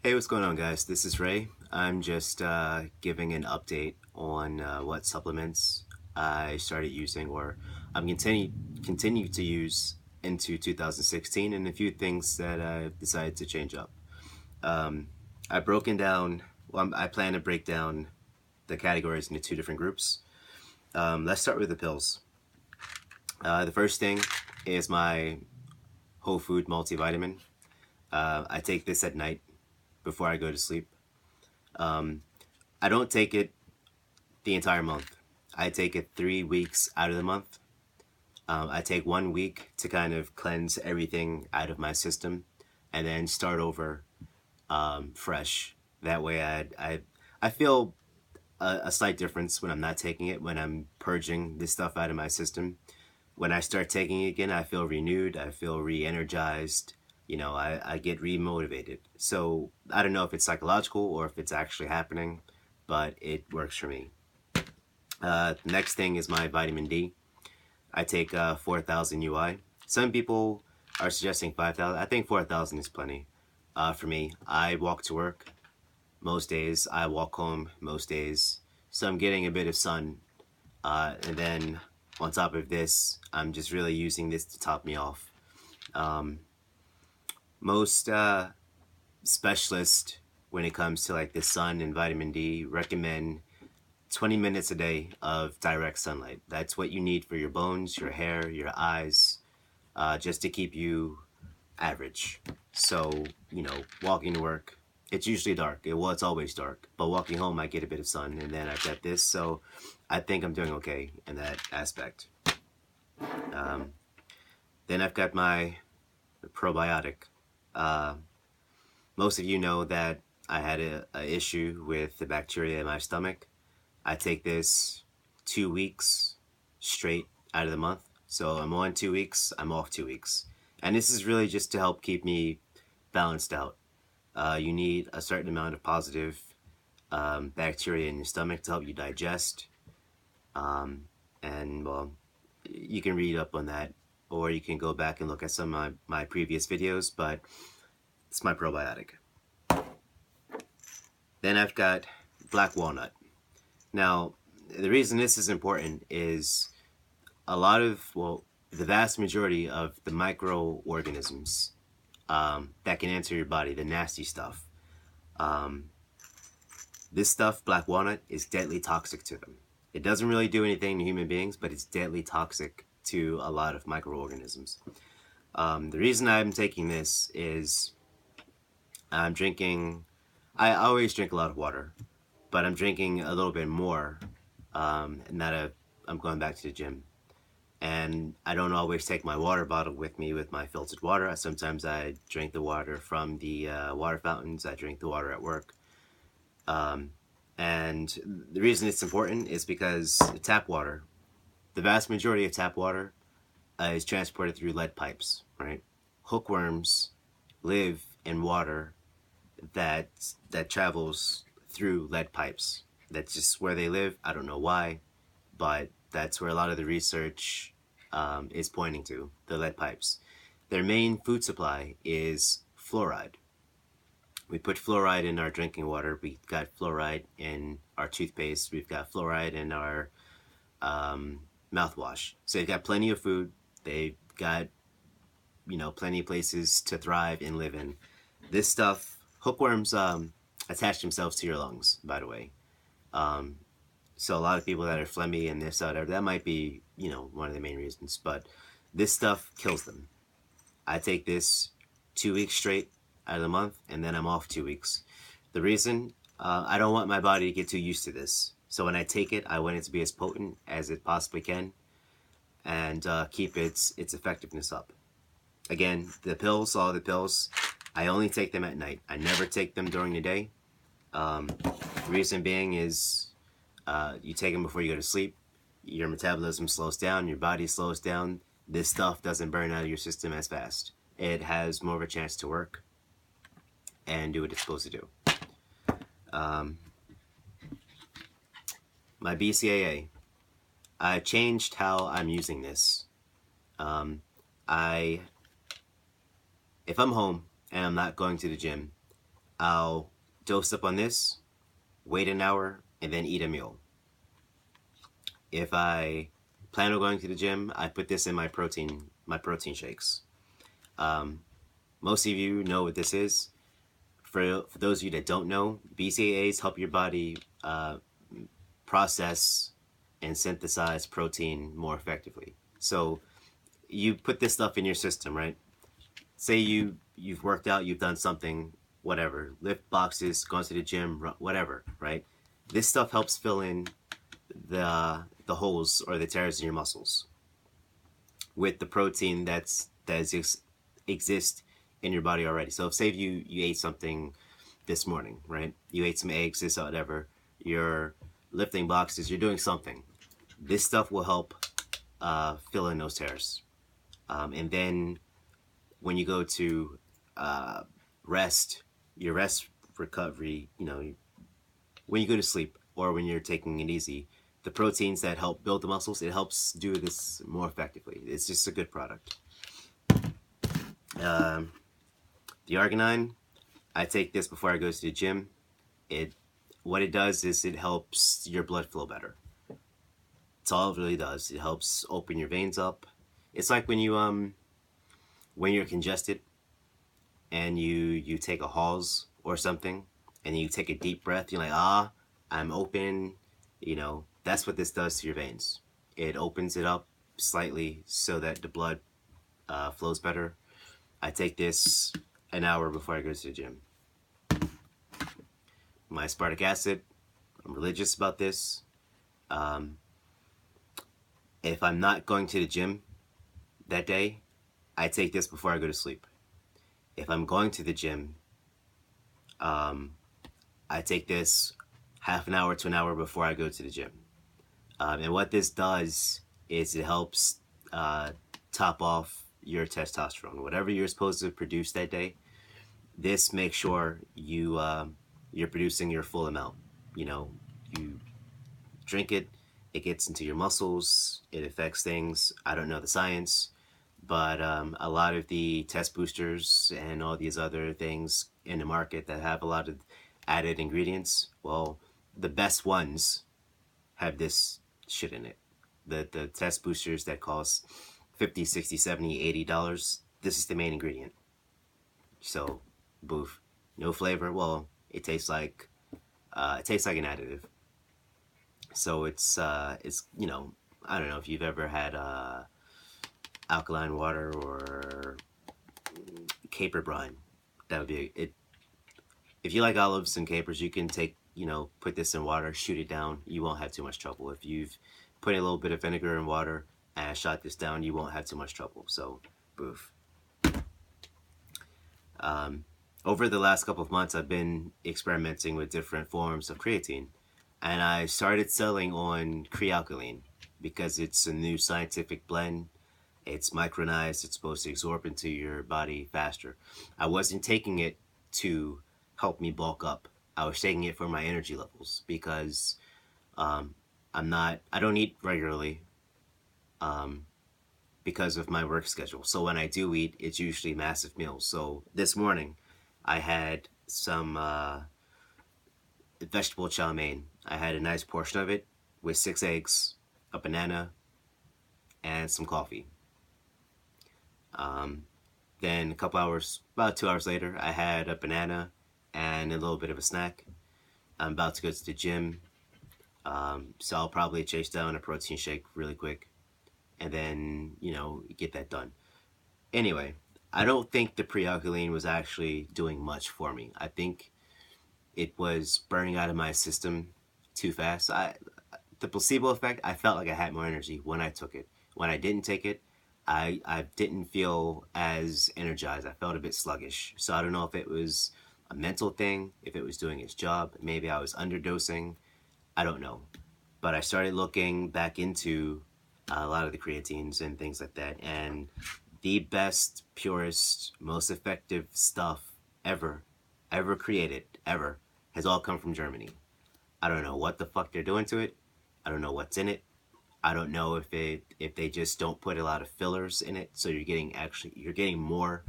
Hey, what's going on, guys? This is Ray. I'm just giving an update on what supplements I started using, or I'm continue to use into 2016, and a few things that I've decided to change up. Um, I've broken down. Well, I plan to break down the categories into two different groups. Let's start with the pills. The first thing is my whole food multivitamin. I take this at night before I go to sleep. Um, I don't take it the entire month. I take it 3 weeks out of the month. I take 1 week to kind of cleanse everything out of my system, and then start over fresh. That way, I feel a slight difference when I'm not taking it. When I'm purging this stuff out of my system, when I start taking it again, I feel renewed. I feel re-energized. I get re-motivated. So I don't know if it's psychological or if it's actually happening, but it works for me. Next thing is my vitamin D. I take 4,000 UI. Some people are suggesting 5,000. I think 4,000 is plenty for me. I walk to work most days. I walk home most days. So I'm getting a bit of sun. And then on top of this, I'm just really using this to top me off. Most specialists, when it comes to like the sun and vitamin D, recommend 20 minutes a day of direct sunlight. That's what you need for your bones, your hair, your eyes, just to keep you average. So, walking to work, it's usually dark. It's always dark. But walking home, I get a bit of sun, and then I've got this. So I think I'm doing okay in that aspect. Then I've got my probiotic. Uh, Most of you know that I had a issue with the bacteria in my stomach. I take this 2 weeks straight out of the month. So I'm on 2 weeks, I'm off 2 weeks. And this is really just to help keep me balanced out. You need a certain amount of positive bacteria in your stomach to help you digest. And well, you can read up on that, or you can go back and look at some of my previous videos, but it's my probiotic. Then I've got black walnut. Now, the reason this is important is the vast majority of the microorganisms that can enter your body, the nasty stuff, this stuff, black walnut, is deadly toxic to them. It doesn't really do anything to human beings, but it's deadly toxic to a lot of microorganisms. The reason I'm taking this is I always drink a lot of water, but I'm drinking a little bit more now that I'm going back to the gym. And I don't always take my water bottle with me with my filtered water. Sometimes I drink the water from the water fountains. I drink the water at work. And the reason it's important is because tap water, the vast majority of tap water is transported through lead pipes, right? Hookworms live in water that travels through lead pipes. That's just where they live. I don't know why, but that's where a lot of the research is pointing to, the lead pipes. Their main food supply is fluoride. We put fluoride in our drinking water. We've got fluoride in our toothpaste. We've got fluoride in our mouthwash. So they've got plenty of food. They've got, plenty of places to thrive and live in. This stuff, hookworms attach themselves to your lungs, by the way. So a lot of people that are phlegmy and this, that might be, one of the main reasons. But this stuff kills them. I take this 2 weeks straight out of the month, and then I'm off 2 weeks. The reason, I don't want my body to get too used to this. So when I take it, I want it to be as potent as it possibly can, and keep its effectiveness up. Again, all the pills, I only take them at night. I never take them during the day. Reason being is you take them before you go to sleep. Your metabolism slows down, your body slows down. This stuff doesn't burn out of your system as fast. It has more of a chance to work and do what it's supposed to do. My BCAA. I changed how I'm using this. If I'm home and I'm not going to the gym, I'll dose up on this, wait an hour, and then eat a meal. If I plan on going to the gym, I put this in my protein shakes. Um, Most of you know what this is. For those of you that don't know, BCAAs help your body process and synthesize protein more effectively. So you put this stuff in your system, right? Say you've worked out, you've done something, whatever, lift boxes, gone to the gym, whatever, right? This stuff helps fill in the holes or the tears in your muscles with the protein exists in your body already. So say if you ate something this morning, right? You ate some eggs, this or whatever. You're lifting boxes. You're doing something. This stuff will help fill in those tears. And then when you go to rest, your rest recovery, when you go to sleep or when you're taking it easy, the proteins that help build the muscles, it helps do this more effectively. It's just a good product. The arginine, I take this before I go to the gym. What it does is it helps your blood flow better. That's all it really does. It helps open your veins up. It's like when you're congested and you take a Halls or something and you take a deep breath, you're like, I'm open. That's what this does to your veins. It opens it up slightly so that the blood flows better. I take this an hour before I go to the gym. My aspartic acid, I'm religious about this. If I'm not going to the gym that day, I take this before I go to sleep. If I'm going to the gym, I take this half an hour to an hour before I go to the gym. And what this does is it helps top off your testosterone. Whatever you're supposed to produce that day, this makes sure you're producing your full amount. You drink it, it gets into your muscles, it affects things. I don't know the science, but a lot of the test boosters and all these other things in the market that have a lot of added ingredients, well, the best ones have this shit in it. The test boosters that cost $50, $60, $70, $80, this is the main ingredient. So, boof. No flavor. Well, it tastes like an additive. So it's I don't know if you've ever had alkaline water or caper brine. That would be it. If you like olives and capers, you can put this in water, shoot it down. You won't have too much trouble. If you've put a little bit of vinegar in water and shot this down, you won't have too much trouble. So, boof. Over the last couple of months, I've been experimenting with different forms of creatine. And I started selling on crealkaline because it's a new scientific blend. It's micronized. It's supposed to absorb into your body faster. I wasn't taking it to help me bulk up. I was taking it for my energy levels because I don't eat regularly because of my work schedule. So when I do eat, it's usually massive meals. So this morning, I had some vegetable chow mein. I had a nice portion of it with 6 eggs, a banana, and some coffee. Then a couple hours, about 2 hours later, I had a banana and a little bit of a snack. I'm about to go to the gym, so I'll probably chase down a protein shake really quick and then, get that done. Anyway, I don't think the pre-alkaline was actually doing much for me. I think it was burning out of my system too fast. The placebo effect, I felt like I had more energy when I took it. When I didn't take it, I didn't feel as energized. I felt a bit sluggish. So I don't know if it was a mental thing, if it was doing its job. Maybe I was underdosing. I don't know. But I started looking back into a lot of the creatines and things like that. And the best, purest, most effective stuff ever created, ever, has all come from Germany. I don't know what the fuck they're doing to it. I don't know what's in it. I don't know if they just don't put a lot of fillers in it, so you're getting more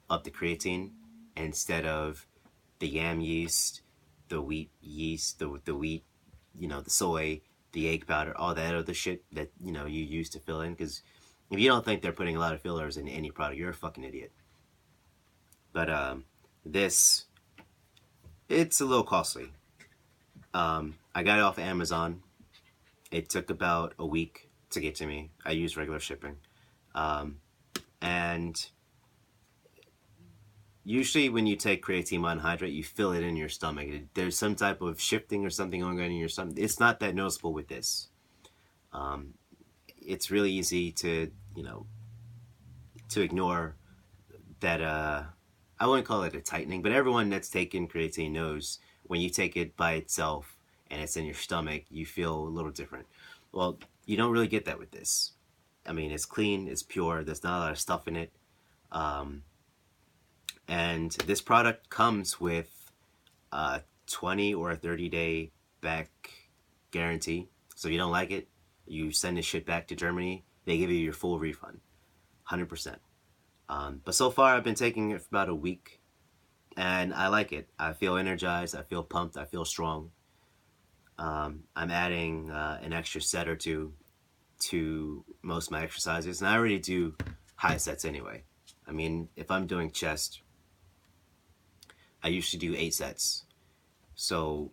of the creatine instead of the yam yeast, the wheat yeast, the wheat, the soy, the egg powder, all that other shit that you use to fill in. Because if you don't think they're putting a lot of fillers in any product, you're a fucking idiot. But this, it's a little costly. I got it off Amazon. It took about a week to get to me. I use regular shipping. And usually when you take creatine monohydrate, you feel it in your stomach. There's some type of shifting or something going on in your stomach. It's not that noticeable with this. It's really easy to, to ignore that. I wouldn't call it a tightening, but everyone that's taken creatine knows when you take it by itself and it's in your stomach, you feel a little different. Well, you don't really get that with this. I mean, it's clean, it's pure, there's not a lot of stuff in it. And this product comes with a 20 or a 30-day back guarantee. So if you don't like it, you send this shit back to Germany, they give you your full refund, 100%. But so far, I've been taking it for about a week, and I like it. I feel energized, I feel pumped, I feel strong. I'm adding an extra set or two to most of my exercises, and I already do high sets anyway. I mean, if I'm doing chest, I usually do 8 sets. So,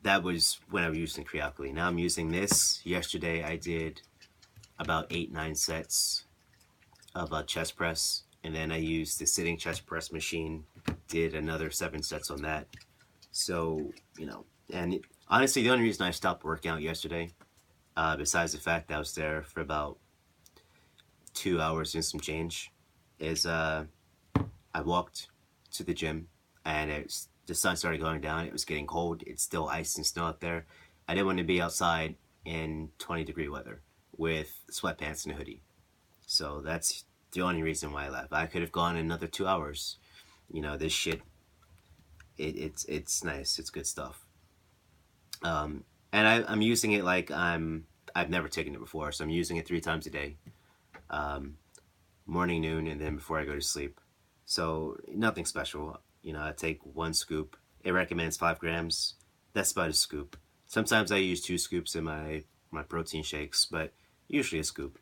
that was when I was using Creoculi. Now I'm using this. Yesterday I did about 8-9 sets of a chest press, and then I used the sitting chest press machine, did another 7 sets on that. So, and honestly, the only reason I stopped working out yesterday, besides the fact that I was there for about 2 hours and some change, is I walked to the gym, and the sun started going down. It was getting cold. It's still ice and snow out there. I didn't want to be outside in 20-degree weather with sweatpants and a hoodie. So that's the only reason why I left. I could have gone another 2 hours. This shit, it's nice. It's good stuff. And I'm using it like I've never taken it before. So I'm using it 3 times a day. Morning, noon, and then before I go to sleep. So nothing special. I take 1 scoop. It recommends 5 grams. That's about a scoop. Sometimes I use 2 scoops in my protein shakes, but usually a scoop.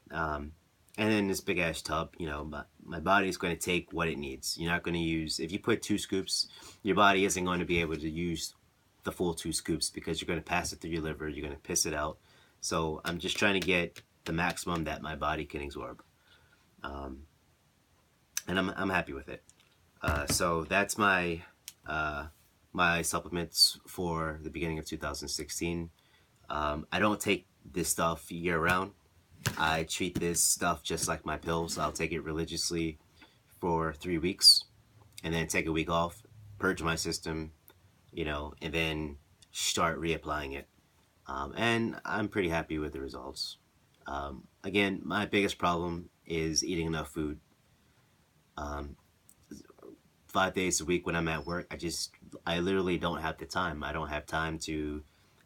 And then this big ass tub, my body's going to take what it needs. You're not going to use, if you put 2 scoops, your body isn't going to be able to use the full 2 scoops because you're going to pass it through your liver, you're going to piss it out. So I'm just trying to get the maximum that my body can absorb. And I'm happy with it. So that's my my supplements for the beginning of 2016. I don't take this stuff year round. I treat this stuff just like my pills. I'll take it religiously for 3 weeks and then take a week off, purge my system, and then start reapplying it. And I'm pretty happy with the results. Again, my biggest problem is eating enough food. 5 days a week when I'm at work, I literally don't have the time. I don't have time to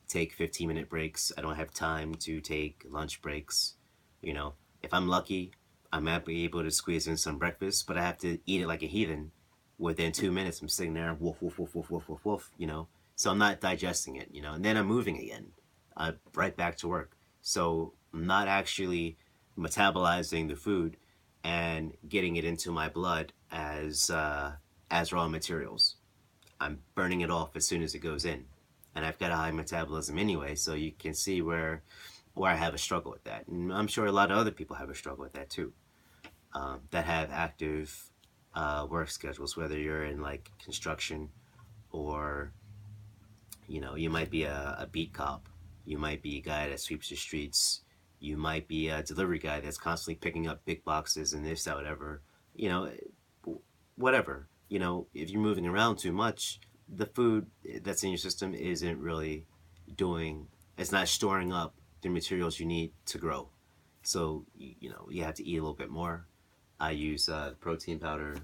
take 15-minute breaks. I don't have time to take lunch breaks. If I'm lucky, I might be able to squeeze in some breakfast, but I have to eat it like a heathen. Within 2 minutes, I'm sitting there, woof, woof, woof, woof, woof, woof, woof, So I'm not digesting it, and then I'm moving again, right back to work. So I'm not actually metabolizing the food and getting it into my blood as raw materials. I'm burning it off as soon as it goes in, and I've got a high metabolism anyway. So you can see where I have a struggle with that, and I'm sure a lot of other people have a struggle with that too. That have active work schedules, whether you're in like construction or you might be a beat cop, you might be a guy that sweeps the streets, you might be a delivery guy that's constantly picking up big boxes and this, that, whatever. Whatever. If you're moving around too much, the food that's in your system isn't really it's not storing up the materials you need to grow. So, you have to eat a little bit more. I use protein powder.